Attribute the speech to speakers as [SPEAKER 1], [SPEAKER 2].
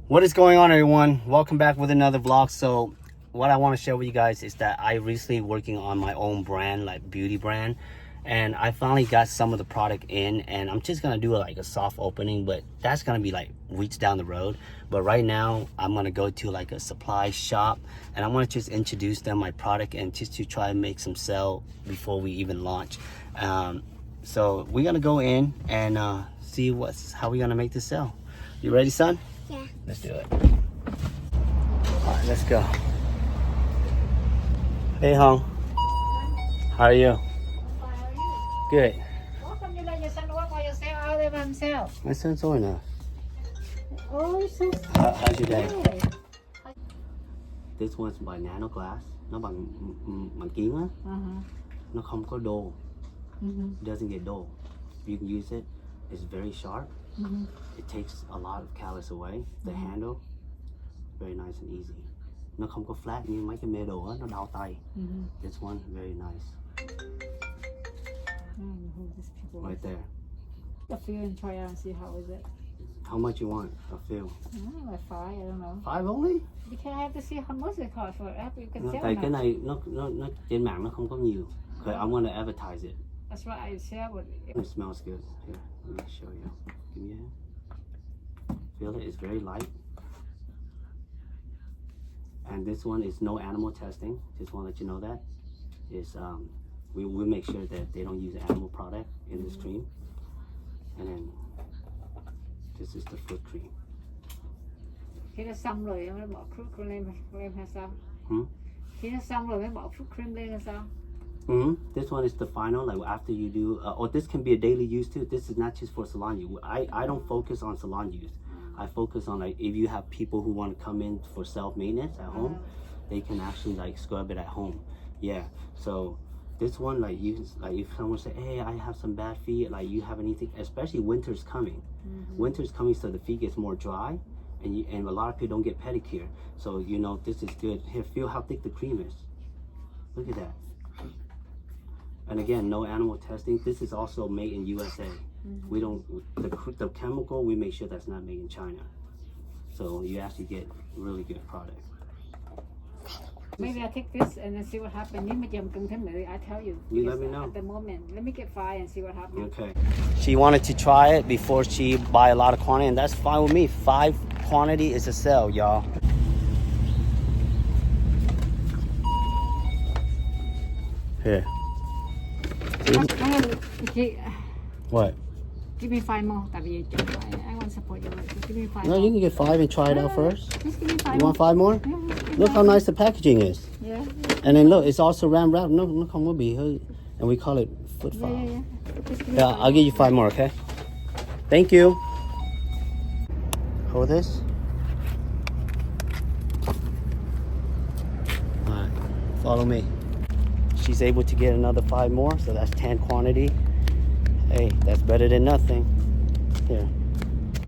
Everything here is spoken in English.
[SPEAKER 1] What is going on, everyone? Welcome back with another vlog. So what I want to share with you guys is that I recently working on my own brand, like beauty brand, and I finally got some of the product in, and I'm just gonna do like a soft opening, but that's gonna be like weeks down the road. But right now I'm gonna go to like a supply shop, and I want to just introduce them my product and just to try and make some sale before we even launch. So we're gonna go in and see how we're gonna make this sell. You ready, son?
[SPEAKER 2] Yeah.
[SPEAKER 1] Let's do it. All right, let's go. Hey, Hong. How are you? Good.
[SPEAKER 2] Welcome to let your son work by yourself all day by himself.
[SPEAKER 1] My son's old enough.
[SPEAKER 2] Oh, so
[SPEAKER 1] How's your day?
[SPEAKER 2] good.
[SPEAKER 1] This one's by nano glass. Nó bằng kính á. Nó không có đồ. It doesn't get dull. You can use it. It's very sharp. It takes a lot of callus away. The handle, very nice and easy. Nó không có flat như mấy cái middle á, nó đau tay. This one, very nice. Right there.
[SPEAKER 2] A few and try out and see how is it.
[SPEAKER 1] How much you want? A few.
[SPEAKER 2] Like 5, I don't know.
[SPEAKER 1] 5 only?
[SPEAKER 2] Because I have to see how much it costs for after you can
[SPEAKER 1] No,
[SPEAKER 2] sell
[SPEAKER 1] tại cái
[SPEAKER 2] it.
[SPEAKER 1] này nó trên mạng nó không có nhiều. Okay, I'm gonna advertise it.
[SPEAKER 2] That's why I sell it.
[SPEAKER 1] It smells good. Here, let me show you. Give me a hand. Feel it? It's very light. And this one is no animal testing. Just want to let you know that. It's we make sure that they don't use animal product in this cream. And then this is the foot cream.
[SPEAKER 2] Khi nó xong rồi mới bỏ fruit cream lên hay sao?
[SPEAKER 1] Hmm?
[SPEAKER 2] Khi nó xong rồi mới bỏ fruit cream lên hay sao?
[SPEAKER 1] This one is the final, like after you do, or this can be a daily use too. This is not just for salon use. I don't focus on salon use. I focus on like if you have people who want to come in for self-maintenance at home, they can actually like scrub it at home. Yeah. So this one, like you can, like if someone say, hey, I have some bad feet, like you have anything, especially winter's coming. Winter's coming, so the feet gets more dry, and a lot of people don't get pedicure. So you know this is good. Here, feel how thick the cream is. Look at that. And again, no animal testing. This is also made in USA. We don't, the chemical, we make sure that's not made in China. So you actually get really good product.
[SPEAKER 2] Maybe I take this and then see what happens. Nhưng mà chồng cưng thêm nữa, I tell you.
[SPEAKER 1] You let me know.
[SPEAKER 2] At the moment, let me get 5 and see what happens.
[SPEAKER 1] Okay. She wanted to try it before she buy a lot of quantity, and that's fine with me. 5 quantity is a sell, y'all. Here. What?
[SPEAKER 2] Give me 5 more. I want to support you. Give me 5
[SPEAKER 1] No,
[SPEAKER 2] more.
[SPEAKER 1] you can get 5 and try it out first.
[SPEAKER 2] Just give me 5
[SPEAKER 1] You
[SPEAKER 2] more.
[SPEAKER 1] want 5 more?
[SPEAKER 2] Yeah.
[SPEAKER 1] Look how nice the packaging is.
[SPEAKER 2] Yeah.
[SPEAKER 1] And then look, it's also ram wrap. No, look how be, and we call it foot file.
[SPEAKER 2] Yeah. Just give me
[SPEAKER 1] Yeah,
[SPEAKER 2] 5
[SPEAKER 1] I'll give you 5 more, okay? Thank you. Hold this. Alright, follow me. She's able to get another 5 more, so that's 10 quantity. Hey, that's better than nothing. Here.